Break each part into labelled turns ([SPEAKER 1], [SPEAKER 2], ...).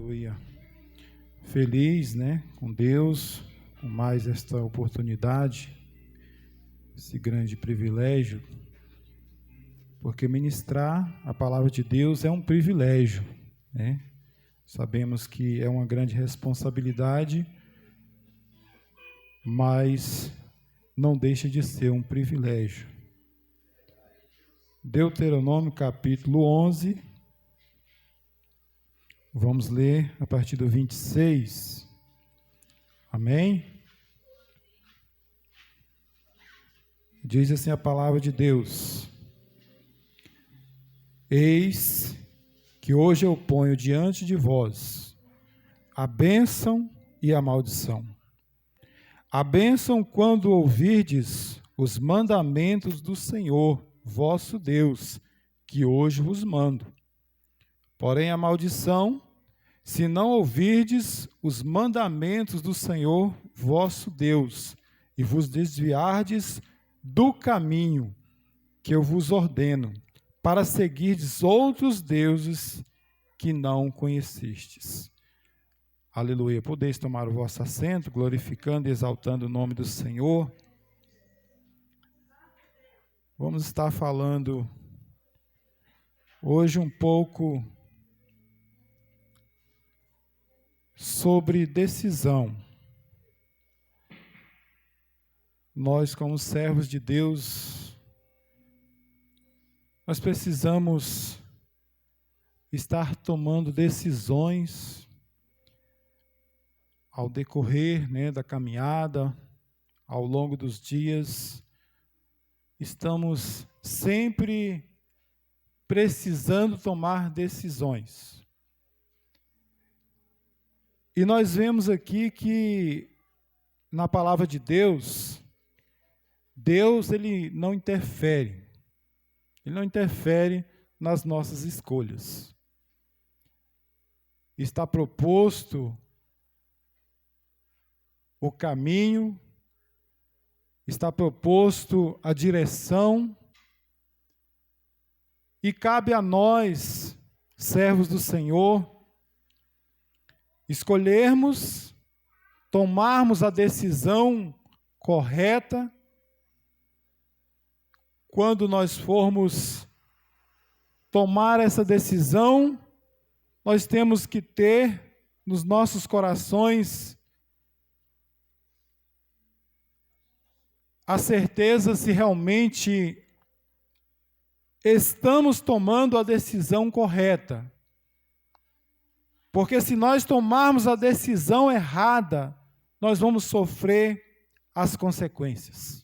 [SPEAKER 1] Aleluia. Feliz, com Deus, com mais esta oportunidade, esse grande privilégio, porque ministrar a palavra de Deus é um privilégio, Sabemos que é uma grande responsabilidade, mas não deixa de ser um privilégio. Deuteronômio capítulo 11, vamos ler a partir do 26, amém? Diz assim a palavra de Deus: Eis que hoje eu ponho diante de vós a bênção e a maldição. A bênção quando ouvirdes os mandamentos do Senhor, vosso Deus, que hoje vos mando. Porém a maldição, se não ouvirdes os mandamentos do Senhor, vosso Deus, e vos desviardes do caminho que eu vos ordeno, para seguirdes outros deuses que não conhecestes. Aleluia. Podeis tomar o vosso assento, glorificando e exaltando o nome do Senhor. Vamos estar falando hoje um pouco sobre decisão. Nós, como servos de Deus, nós precisamos estar tomando decisões ao decorrer, da caminhada, ao longo dos dias. Estamos sempre precisando tomar decisões. E nós vemos aqui que na palavra de Deus, Ele não interfere. Ele não interfere nas nossas escolhas. Está proposto o caminho, está proposto a direção, e cabe a nós, servos do Senhor, escolhermos, tomarmos a decisão correta. Quando nós formos tomar essa decisão, nós temos que ter nos nossos corações a certeza se realmente estamos tomando a decisão correta. Porque se nós tomarmos a decisão errada, nós vamos sofrer as consequências.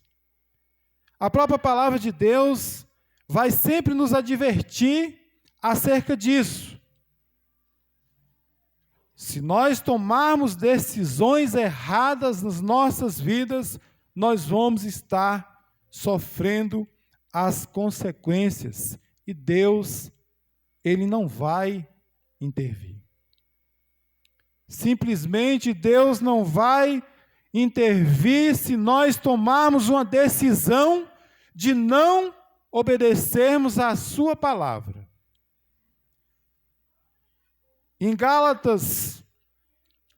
[SPEAKER 1] A própria palavra de Deus vai sempre nos advertir acerca disso. Se nós tomarmos decisões erradas nas nossas vidas, nós vamos estar sofrendo as consequências. E Deus, Ele não vai intervir. Simplesmente Deus não vai intervir se nós tomarmos uma decisão de não obedecermos à sua palavra. Em Gálatas,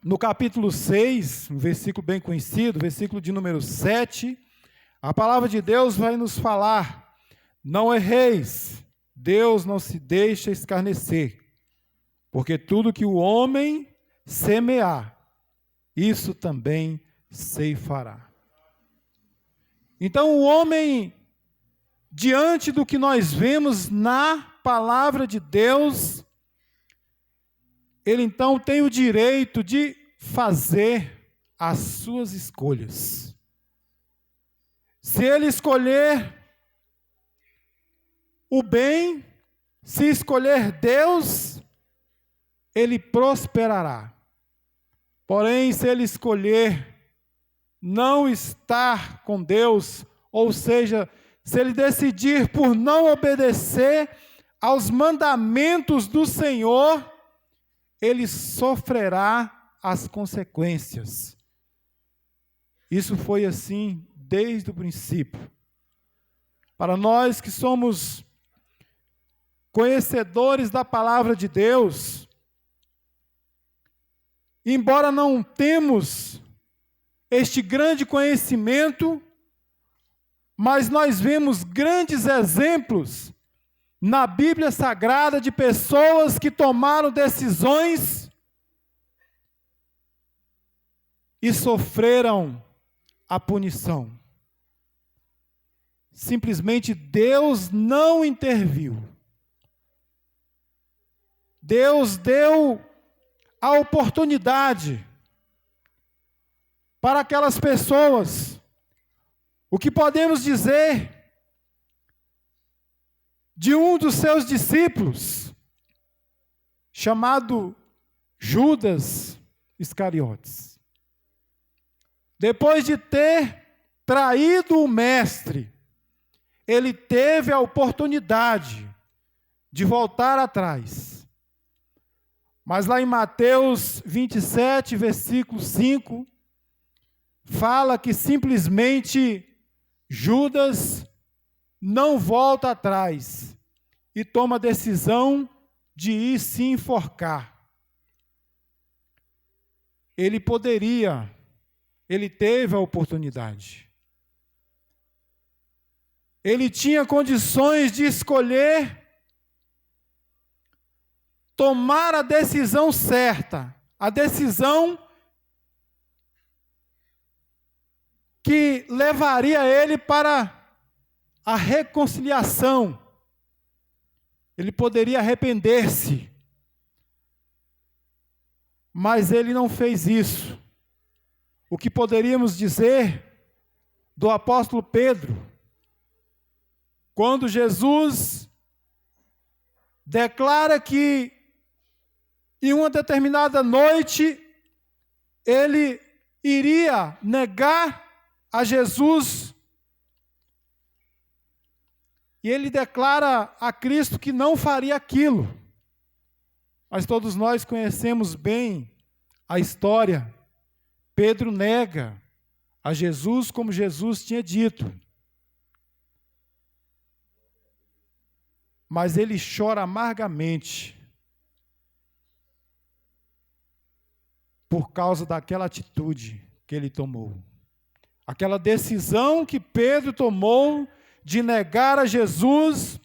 [SPEAKER 1] no capítulo 6, um versículo bem conhecido, versículo de número 7, a palavra de Deus vai nos falar: não erreis, Deus não se deixa escarnecer, porque tudo que o homem semear, isso também ceifará. Então o homem, diante do que nós vemos na palavra de Deus, ele então tem o direito de fazer as suas escolhas. Se ele escolher o bem, se escolher Deus, ele prosperará. Porém, se ele escolher não estar com Deus, ou seja, se ele decidir por não obedecer aos mandamentos do Senhor, ele sofrerá as consequências. Isso foi assim desde o princípio. Para nós que somos conhecedores da palavra de Deus, embora não temos este grande conhecimento, mas nós vemos grandes exemplos na Bíblia Sagrada de pessoas que tomaram decisões e sofreram a punição. Simplesmente Deus não interviu. Deus deu a oportunidade para aquelas pessoas. O que podemos dizer de um dos seus discípulos, chamado Judas Iscariotes? Depois de ter traído o mestre, ele teve a oportunidade de voltar atrás. Mas lá em Mateus 27, versículo 5, fala que simplesmente Judas não volta atrás e toma a decisão de ir se enforcar. Ele teve a oportunidade. Ele tinha condições de escolher tomar a decisão certa, a decisão que levaria ele para a reconciliação. Ele poderia arrepender-se, mas ele não fez isso. O que poderíamos dizer do apóstolo Pedro, quando Jesus declara que em uma determinada noite ele iria negar a Jesus, e ele declara a Cristo que não faria aquilo. Mas todos nós conhecemos bem a história. Pedro nega a Jesus como Jesus tinha dito. Mas ele chora amargamente por causa daquela atitude que ele tomou. Aquela decisão que Pedro tomou de negar a Jesus.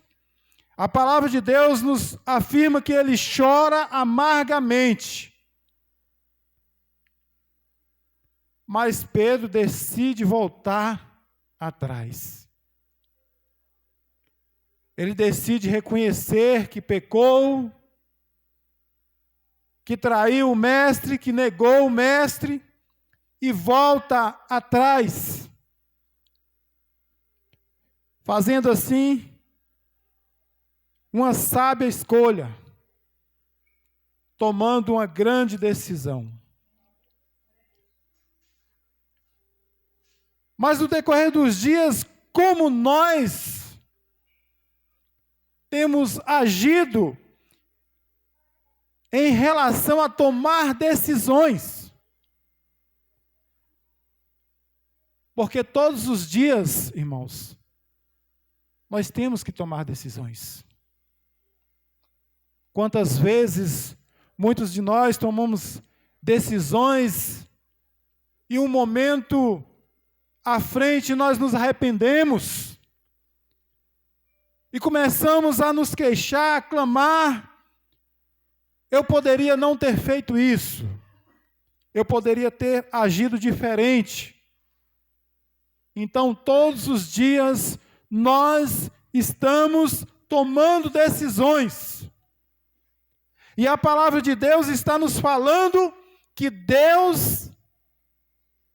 [SPEAKER 1] A palavra de Deus nos afirma que ele chora amargamente. Mas Pedro decide voltar atrás. Ele decide reconhecer que pecou, que traiu o mestre, que negou o mestre, e volta atrás, fazendo assim uma sábia escolha, tomando uma grande decisão. Mas no decorrer dos dias, como nós temos agido em relação a tomar decisões? Porque todos os dias, irmãos, nós temos que tomar decisões. Quantas vezes muitos de nós tomamos decisões e um momento à frente nós nos arrependemos e começamos a nos queixar, a clamar: eu poderia não ter feito isso, eu poderia ter agido diferente. Então, todos os dias, nós estamos tomando decisões. E a palavra de Deus está nos falando que Deus,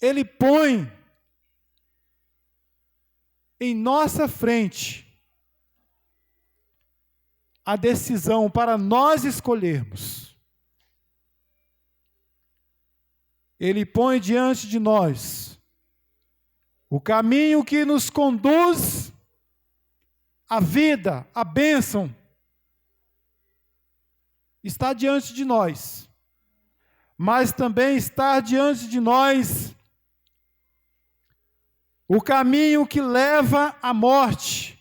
[SPEAKER 1] Ele põe em nossa frente a decisão para nós escolhermos. Ele põe diante de nós o caminho que nos conduz à vida, à bênção, está diante de nós. Mas também está diante de nós o caminho que leva à morte.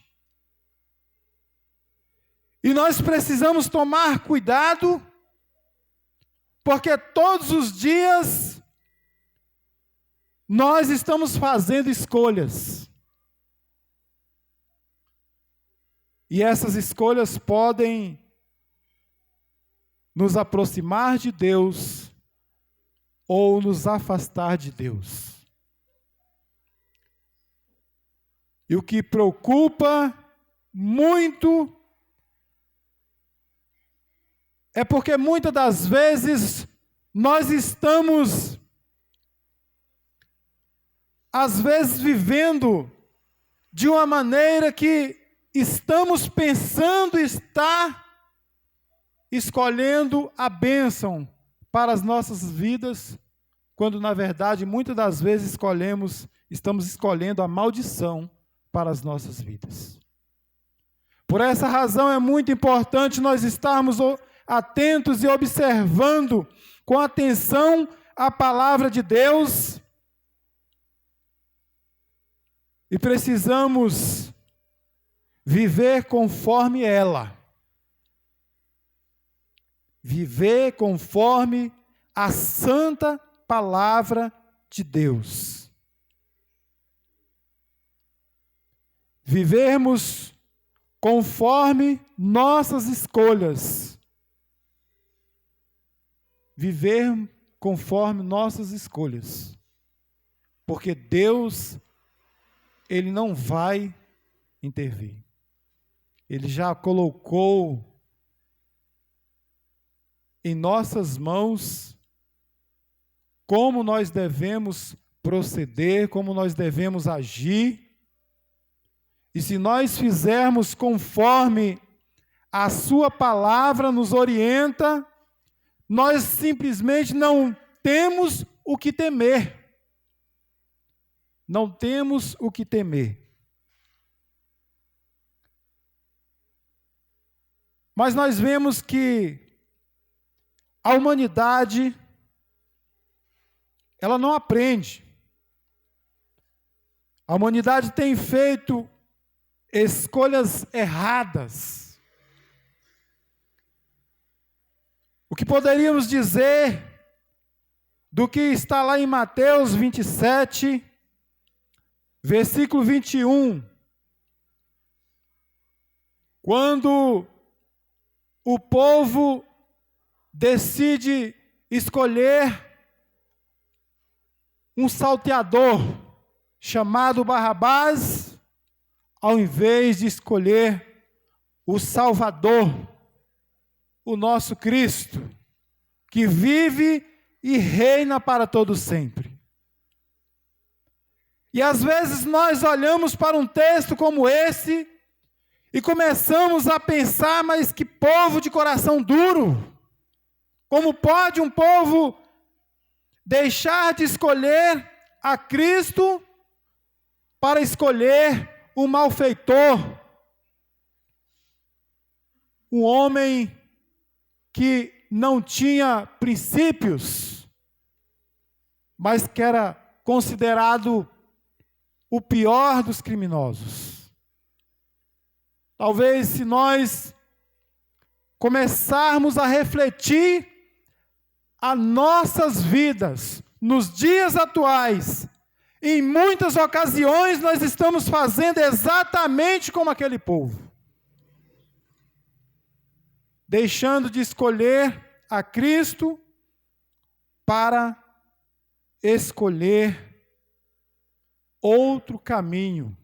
[SPEAKER 1] E nós precisamos tomar cuidado Porque todos os dias nós estamos fazendo escolhas. E essas escolhas podem nos aproximar de Deus ou nos afastar de Deus. E o que preocupa muito é porque muitas das vezes nós estamos, às vezes, vivendo de uma maneira que estamos pensando estar escolhendo a bênção para as nossas vidas, quando na verdade muitas das vezes estamos escolhendo a maldição para as nossas vidas. Por essa razão é muito importante nós estarmos atentos e observando com atenção a palavra de Deus, e precisamos viver conforme ela. Viver conforme a santa palavra de Deus. Vivermos conforme nossas escolhas. Viver conforme nossas escolhas. Porque Deus, Ele não vai intervir. Ele já colocou em nossas mãos como nós devemos proceder, como nós devemos agir. E se nós fizermos conforme a sua palavra nos orienta, nós simplesmente não temos o que temer. Não temos o que temer. Mas nós vemos que a humanidade, ela não aprende. A humanidade tem feito escolhas erradas. O que poderíamos dizer do que está lá em Mateus 27, versículo 21, quando o povo decide escolher um salteador chamado Barrabás, ao invés de escolher o Salvador, o nosso Cristo, que vive e reina para todo sempre. E às vezes nós olhamos para um texto como esse e começamos a pensar, mas que povo de coração duro! Como pode um povo deixar de escolher a Cristo para escolher um malfeitor? Um homem que não tinha princípios, mas que era considerado o pior dos criminosos. Talvez se nós começarmos a refletir as nossas vidas nos dias atuais, em muitas ocasiões nós estamos fazendo exatamente como aquele povo. Deixando de escolher a Cristo para escolher outro caminho.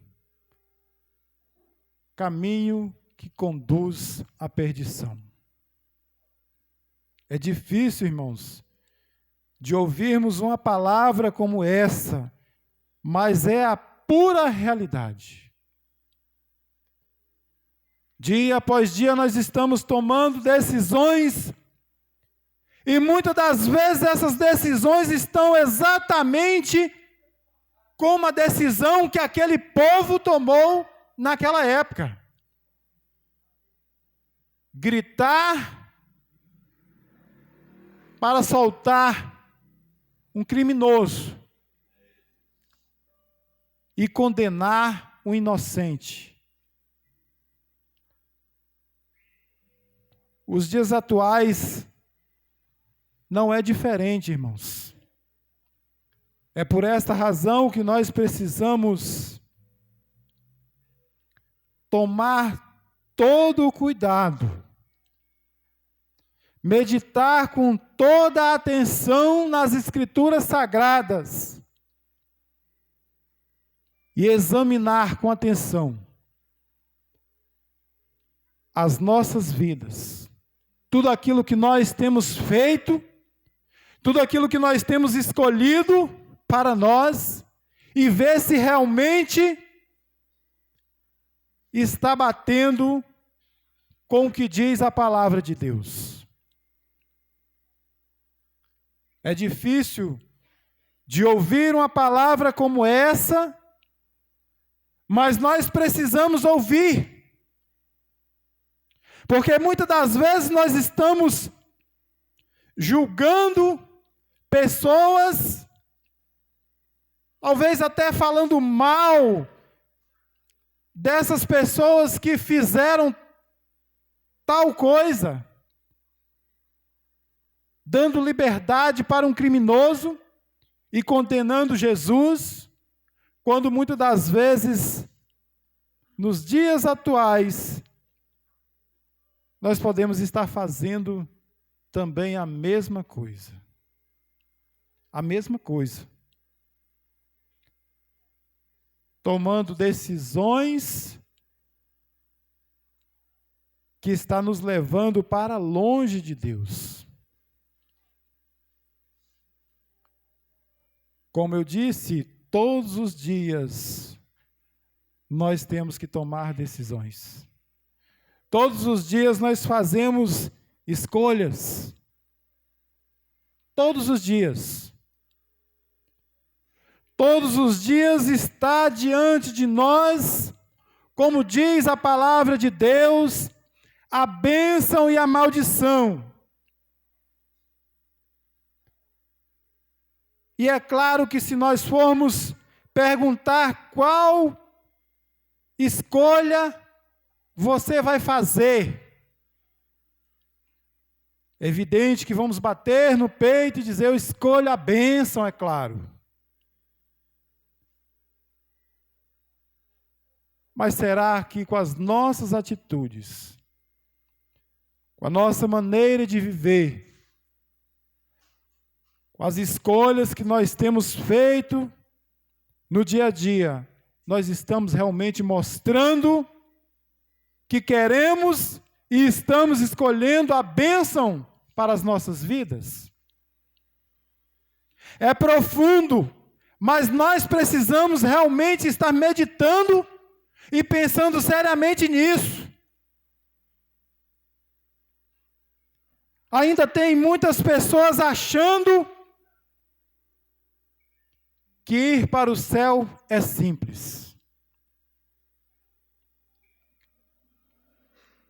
[SPEAKER 1] Caminho que conduz à perdição. É difícil, irmãos, de ouvirmos uma palavra como essa, mas é a pura realidade. Dia após dia nós estamos tomando decisões, e muitas das vezes essas decisões estão exatamente como a decisão que aquele povo tomou naquela época. Gritar para soltar um criminoso e condenar um inocente. Os dias atuais não é diferente, irmãos. É por esta razão que nós precisamos tomar todo o cuidado, meditar com toda a atenção nas Escrituras Sagradas e examinar com atenção as nossas vidas, tudo aquilo que nós temos feito, tudo aquilo que nós temos escolhido para nós, e ver se realmente está batendo com o que diz a palavra de Deus. É difícil de ouvir uma palavra como essa, mas nós precisamos ouvir. Porque muitas das vezes nós estamos julgando pessoas, talvez até falando mal dessas pessoas que fizeram tal coisa, dando liberdade para um criminoso e condenando Jesus, quando muitas das vezes, nos dias atuais, nós podemos estar fazendo também a mesma coisa. A mesma coisa. Tomando decisões que está nos levando para longe de Deus. Como eu disse, todos os dias nós temos que tomar decisões. Todos os dias nós fazemos escolhas. Todos os dias. Todos os dias está diante de nós, como diz a palavra de Deus, a bênção e a maldição. E é claro que se nós formos perguntar qual escolha você vai fazer, é evidente que vamos bater no peito e dizer, eu escolho a bênção, é claro. Mas será que com as nossas atitudes, com a nossa maneira de viver, com as escolhas que nós temos feito no dia a dia, nós estamos realmente mostrando que queremos e estamos escolhendo a bênção para as nossas vidas? É profundo, mas nós precisamos realmente estar meditando e pensando seriamente nisso. Ainda tem muitas pessoas achando que ir para o céu é simples.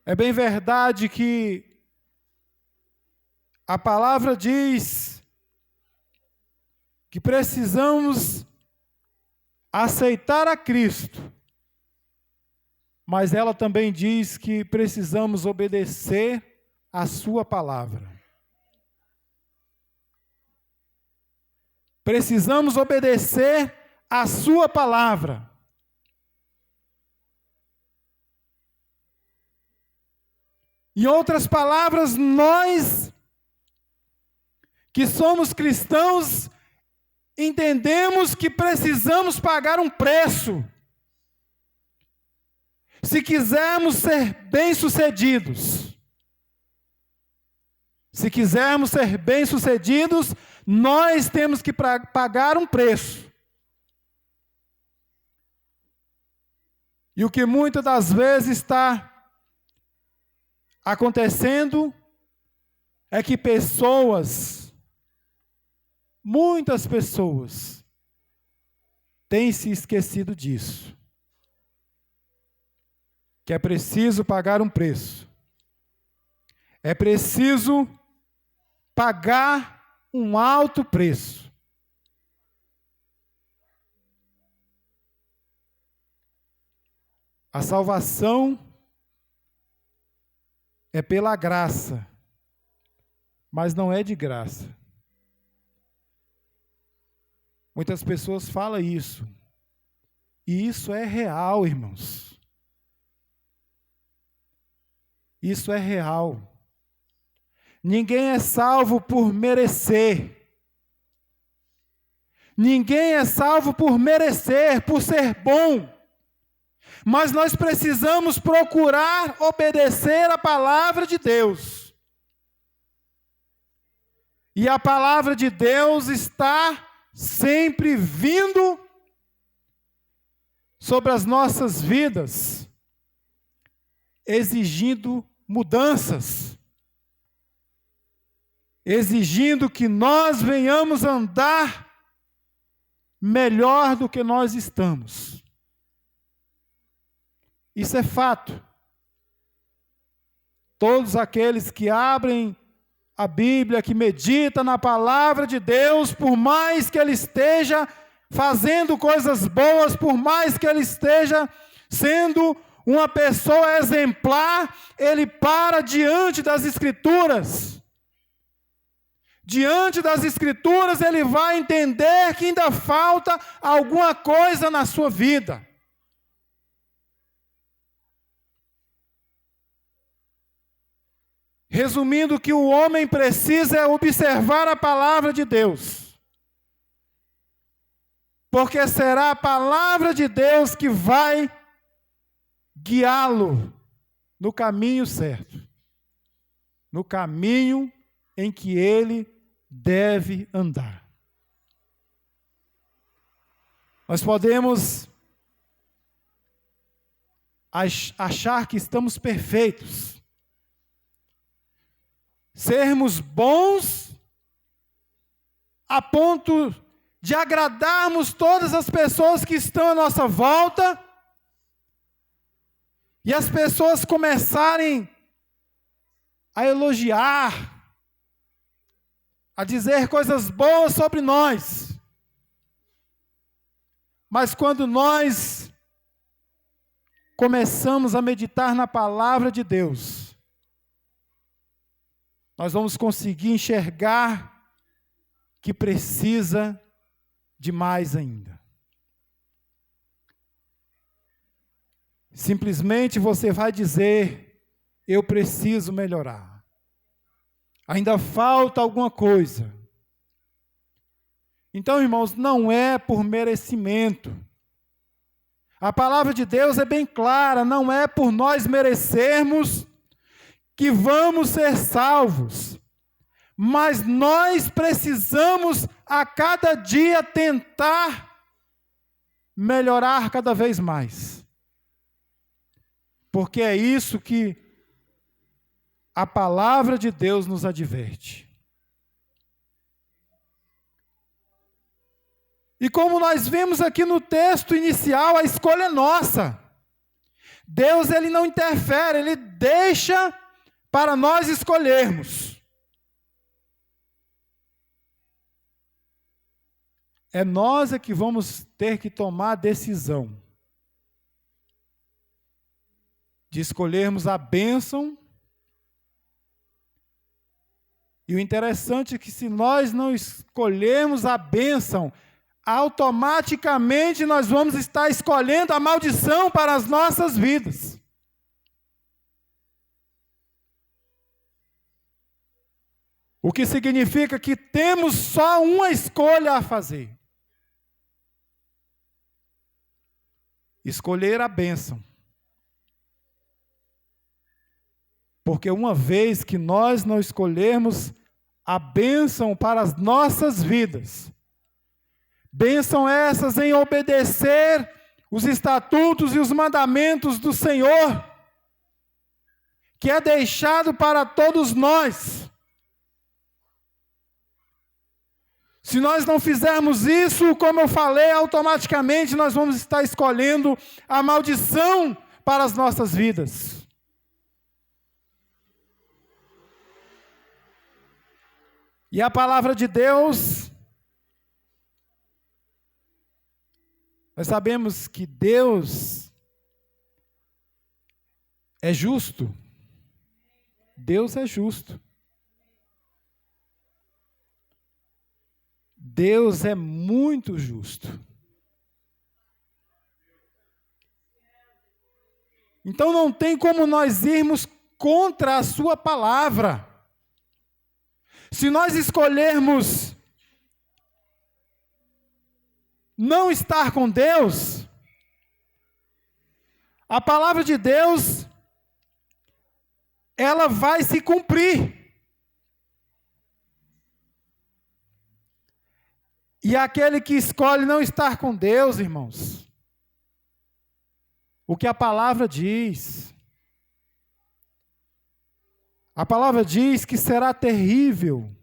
[SPEAKER 1] É bem verdade que a palavra diz que precisamos aceitar a Cristo, mas ela também diz que precisamos obedecer a sua palavra. Precisamos obedecer a sua palavra. Em outras palavras, nós que somos cristãos, entendemos que precisamos pagar um preço. Se quisermos ser bem-sucedidos. Se quisermos ser bem-sucedidos, nós temos que pagar um preço. E o que muitas das vezes está acontecendo é que muitas pessoas, têm se esquecido disso. Que é preciso pagar um preço. É preciso pagar um alto preço. A salvação é pela graça, mas não é de graça. Muitas pessoas falam isso. E isso é real, irmãos. Isso é real. Ninguém é salvo por merecer. Ninguém é salvo por merecer, por ser bom. Mas nós precisamos procurar obedecer a palavra de Deus. E a palavra de Deus está sempre vindo sobre as nossas vidas, exigindo mudanças, exigindo que nós venhamos andar melhor do que nós estamos. Isso é fato. Todos aqueles que abrem a Bíblia, que meditam na palavra de Deus, por mais que ele esteja fazendo coisas boas, por mais que ele esteja sendo uma pessoa exemplar, ele para diante das Escrituras. Diante das Escrituras, ele vai entender que ainda falta alguma coisa na sua vida. Resumindo, o que o homem precisa é observar a palavra de Deus. Porque será a palavra de Deus que vai guiá-lo no caminho certo. No caminho em que ele deve andar. Nós podemos achar que estamos perfeitos. Sermos bons a ponto de agradarmos todas as pessoas que estão à nossa volta, e as pessoas começarem a elogiar, a dizer coisas boas sobre nós. Mas quando nós começamos a meditar na palavra de Deus, nós vamos conseguir enxergar que precisa de mais ainda. Simplesmente você vai dizer: eu preciso melhorar. Ainda falta alguma coisa. Então, irmãos, não é por merecimento. A palavra de Deus é bem clara, não é por nós merecermos que vamos ser salvos, mas nós precisamos a cada dia tentar melhorar cada vez mais, porque é isso que a palavra de Deus nos adverte. E como nós vimos aqui no texto inicial, a escolha é nossa. Deus, ele não interfere, ele deixa para nós escolhermos. É nós que vamos ter que tomar a decisão de escolhermos a bênção. E o interessante é que se nós não escolhermos a bênção, automaticamente nós vamos estar escolhendo a maldição para as nossas vidas. O que significa que temos só uma escolha a fazer. Escolher a bênção. Porque uma vez que nós não escolhermos a bênção para as nossas vidas, bênção essas em obedecer os estatutos e os mandamentos do Senhor, que é deixado para todos nós. Se nós não fizermos isso, como eu falei, automaticamente nós vamos estar escolhendo a maldição para as nossas vidas. E a palavra de Deus, nós sabemos que Deus é justo. Deus é justo. Deus é muito justo. Então não tem como nós irmos contra a sua palavra. Se nós escolhermos não estar com Deus, a palavra de Deus, ela vai se cumprir. E aquele que escolhe não estar com Deus, irmãos, o que a palavra diz? A palavra diz que será terrível.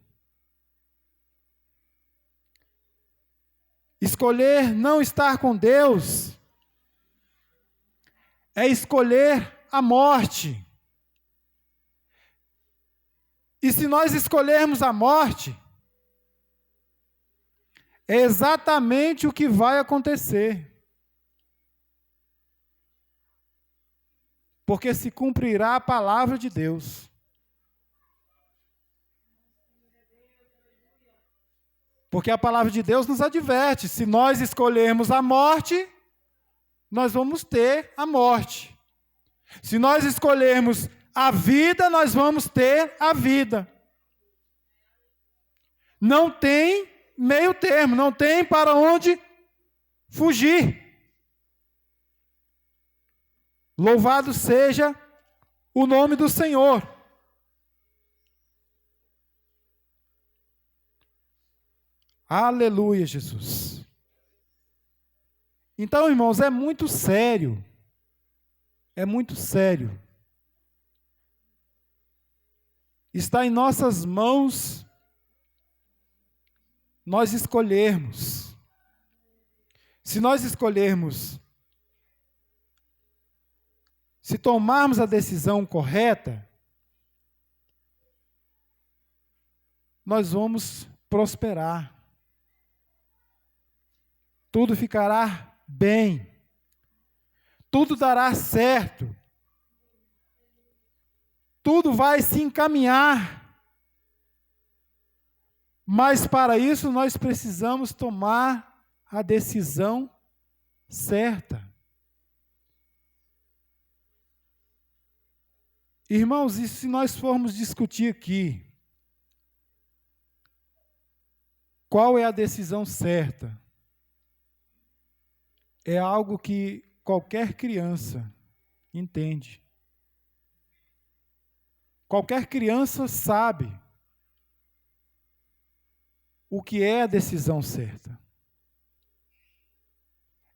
[SPEAKER 1] Escolher não estar com Deus é escolher a morte. E se nós escolhermos a morte, é exatamente o que vai acontecer. Porque se cumprirá a palavra de Deus. Porque a palavra de Deus nos adverte, se nós escolhermos a morte, nós vamos ter a morte. Se nós escolhermos a vida, nós vamos ter a vida. Não tem meio termo, não tem para onde fugir. Louvado seja o nome do Senhor. Aleluia, Jesus. Então, irmãos, é muito sério. É muito sério. Está em nossas mãos nós escolhermos. Se nós escolhermos, se tomarmos a decisão correta, nós vamos prosperar. Tudo ficará bem. Tudo dará certo. Tudo vai se encaminhar. Mas para isso nós precisamos tomar a decisão certa. Irmãos, e se nós formos discutir aqui, qual é a decisão certa? É algo que qualquer criança entende. Qualquer criança sabe o que é a decisão certa.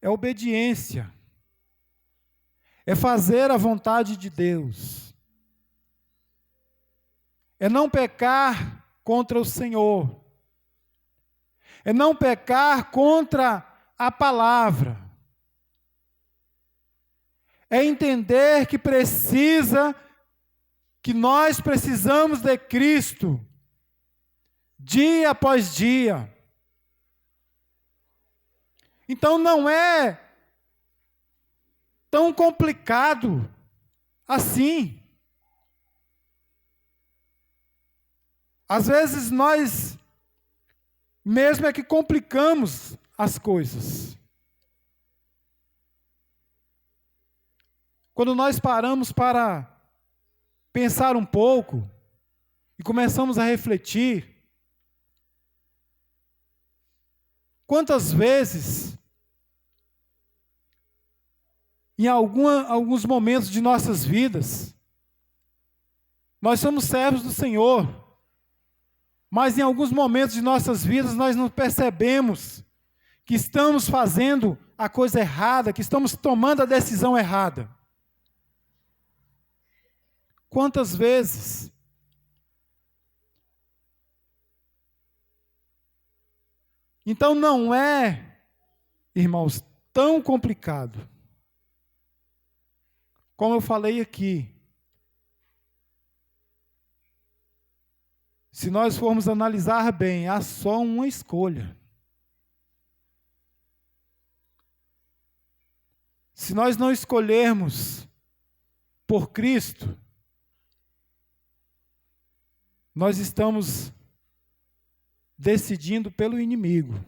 [SPEAKER 1] É obediência. É fazer a vontade de Deus. É não pecar contra o Senhor. É não pecar contra a palavra. É entender que nós precisamos de Cristo, dia após dia. Então não é tão complicado assim. Às vezes nós mesmo é que complicamos as coisas. Quando nós paramos para pensar um pouco e começamos a refletir, quantas vezes, em alguns momentos de nossas vidas, nós somos servos do Senhor, mas em alguns momentos de nossas vidas nós não percebemos que estamos fazendo a coisa errada, que estamos tomando a decisão errada. Quantas vezes? Então não é, irmãos, tão complicado. Como eu falei aqui, se nós formos analisar bem, há só uma escolha. Se nós não escolhermos por Cristo, nós estamos decidindo pelo inimigo.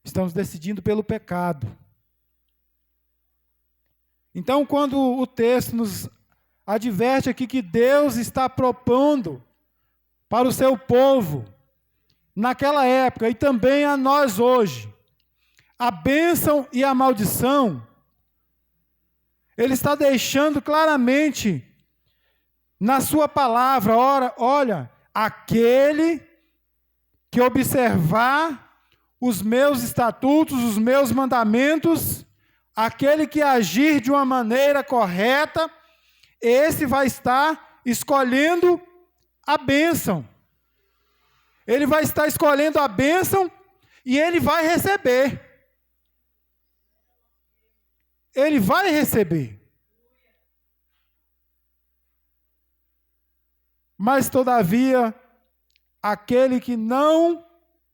[SPEAKER 1] Estamos decidindo pelo pecado. Então, quando o texto nos adverte aqui que Deus está propondo para o seu povo, naquela época, e também a nós hoje, a bênção e a maldição, Ele está deixando claramente na sua palavra, olha, aquele que observar os meus estatutos, os meus mandamentos, aquele que agir de uma maneira correta, esse vai estar escolhendo a bênção. Ele vai estar escolhendo a bênção e ele vai receber. Ele vai receber. Mas, todavia, aquele que não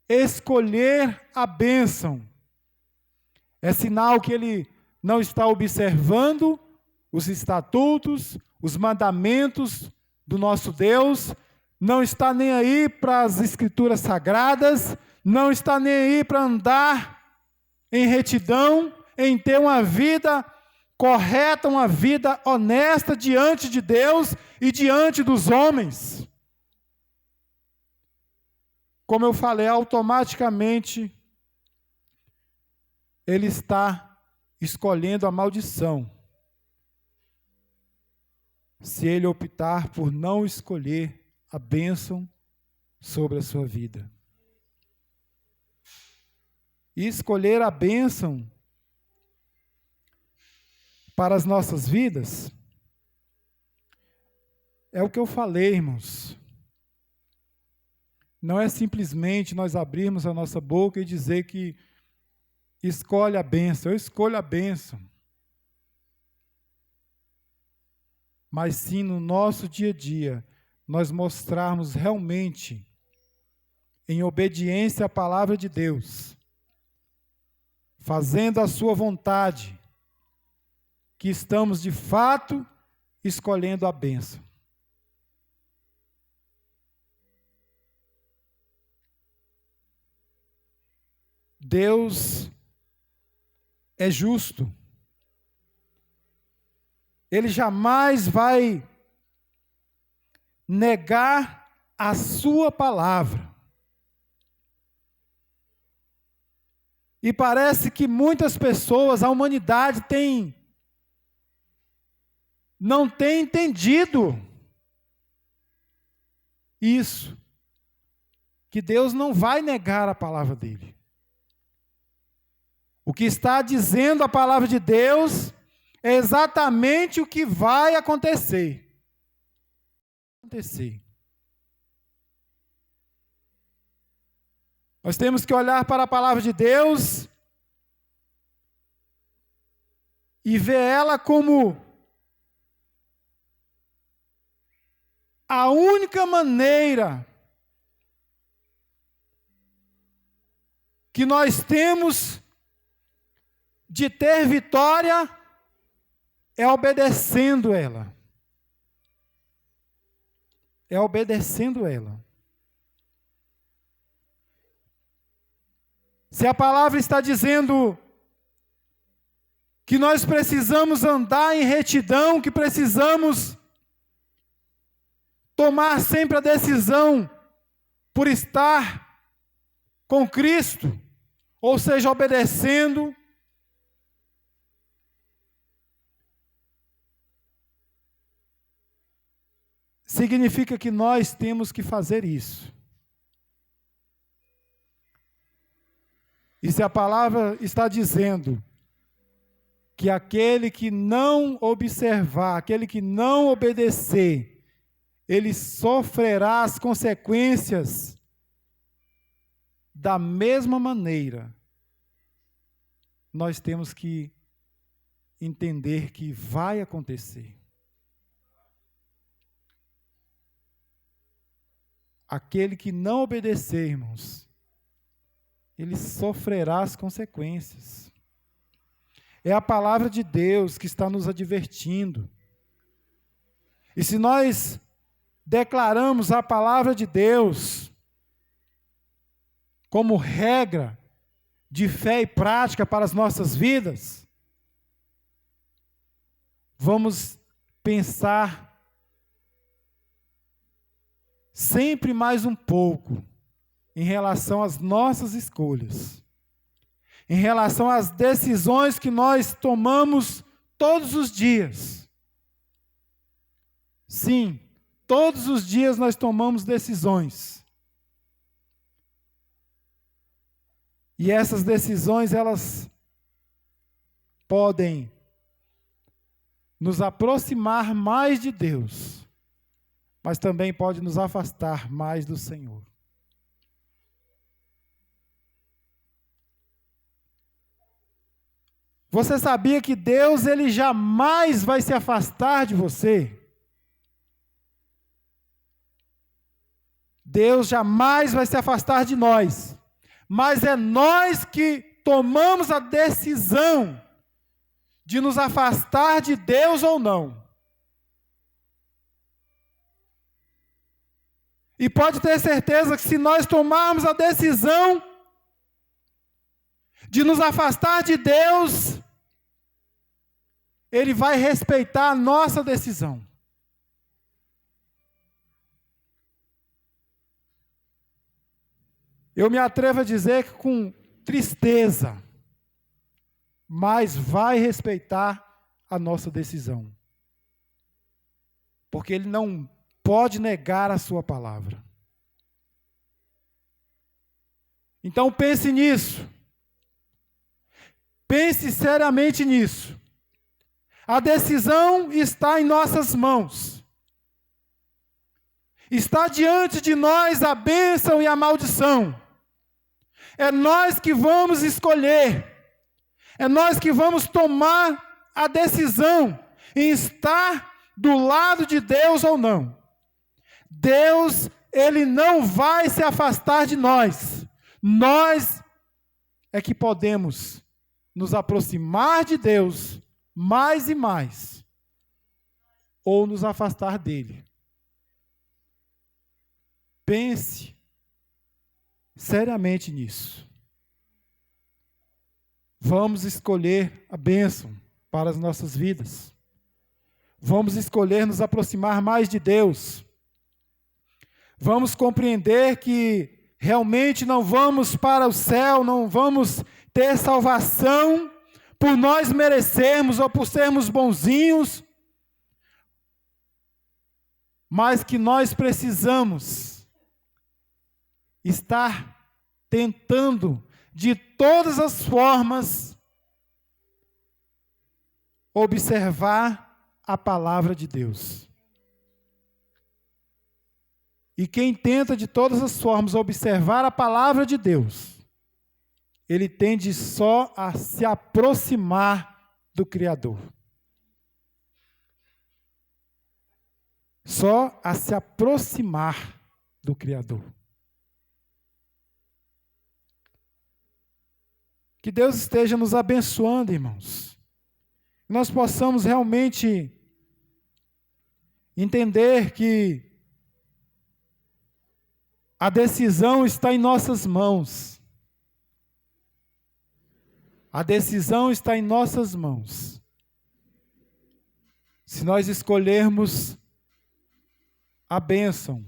[SPEAKER 1] escolher a bênção, é sinal que ele não está observando os estatutos, os mandamentos do nosso Deus, não está nem aí para as escrituras sagradas, não está nem aí para andar em retidão, em ter uma vida correta, uma vida honesta diante de Deus e diante dos homens. Como eu falei, automaticamente ele está escolhendo a maldição, se ele optar por não escolher a bênção sobre a sua vida. E escolher a bênção para as nossas vidas é o que eu falei, irmãos. Não é simplesmente nós abrirmos a nossa boca e dizer que escolhe a bênção, eu escolho a bênção. Mas sim, no nosso dia a dia, nós mostrarmos realmente, em obediência à palavra de Deus, fazendo a sua vontade, que estamos de fato escolhendo a bênção. Deus é justo. Ele jamais vai negar a sua palavra. E parece que muitas pessoas, a humanidade não tem entendido isso, que Deus não vai negar a palavra dele. O que está dizendo a palavra de Deus é exatamente o que vai acontecer. Nós temos que olhar para a palavra de Deus e ver ela como a única maneira que nós temos de ter vitória é obedecendo ela. É obedecendo ela. Se a palavra está dizendo que nós precisamos andar em retidão, que precisamos tomar sempre a decisão por estar com Cristo, ou seja, obedecendo, significa que nós temos que fazer isso. E se a palavra está dizendo que aquele que não observar, aquele que não obedecer, ele sofrerá as consequências da mesma maneira, nós temos que entender que vai acontecer. Aquele que não obedecer, irmãos, ele sofrerá as consequências. É a palavra de Deus que está nos advertindo. E se nós declaramos a palavra de Deus, como regra de fé e prática para as nossas vidas, vamos pensar sempre mais um pouco em relação às nossas escolhas, em relação às decisões que nós tomamos todos os dias. Sim, todos os dias nós tomamos decisões. E essas decisões, elas podem nos aproximar mais de Deus, mas também pode nos afastar mais do Senhor. Você sabia que Deus, Ele jamais vai se afastar de você? Deus jamais vai se afastar de nós, mas é nós que tomamos a decisão de nos afastar de Deus ou não. E pode ter certeza que se nós tomarmos a decisão de nos afastar de Deus, Ele vai respeitar a nossa decisão. Eu me atrevo a dizer que com tristeza, mas vai respeitar a nossa decisão. Porque Ele não pode negar a sua palavra. Então pense nisso. Pense seriamente nisso. A decisão está em nossas mãos. Está diante de nós a bênção e a maldição. É nós que vamos escolher. É nós que vamos tomar a decisão em estar do lado de Deus ou não. Deus, Ele não vai se afastar de nós. Nós é que podemos nos aproximar de Deus mais e mais, ou nos afastar dele. Pense seriamente nisso. Vamos escolher a bênção para as nossas vidas. Vamos escolher nos aproximar mais de Deus. Vamos compreender que realmente não vamos para o céu, não vamos ter salvação por nós merecermos ou por sermos bonzinhos, mas que nós precisamos estar tentando de todas as formas observar a palavra de Deus. E quem tenta de todas as formas observar a palavra de Deus, ele tende só a se aproximar do Criador. Só a se aproximar do Criador. Que Deus esteja nos abençoando, irmãos. Que nós possamos realmente entender que a decisão está em nossas mãos. A decisão está em nossas mãos. Se nós escolhermos a bênção,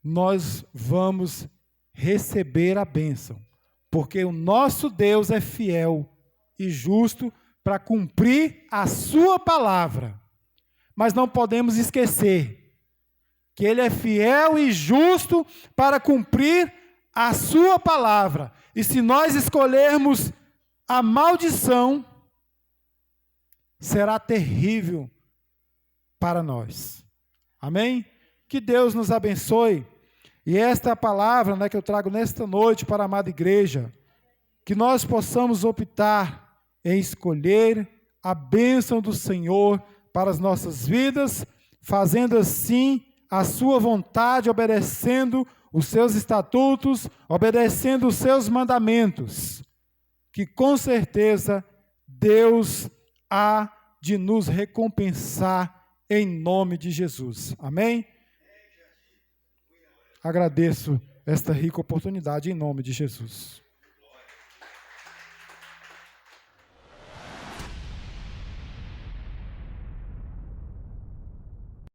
[SPEAKER 1] nós vamos receber a bênção, porque o nosso Deus é fiel e justo para cumprir a sua palavra. Mas não podemos esquecer que Ele é fiel e justo para cumprir a sua palavra. E se nós escolhermos a maldição, será terrível para nós. Amém? Que Deus nos abençoe. E esta é a palavra, que eu trago nesta noite para a amada igreja. Que nós possamos optar em escolher a bênção do Senhor para as nossas vidas, fazendo assim a sua vontade, obedecendo os seus estatutos, obedecendo os seus mandamentos, que com certeza Deus há de nos recompensar em nome de Jesus. Amém? Agradeço esta rica oportunidade em nome de Jesus.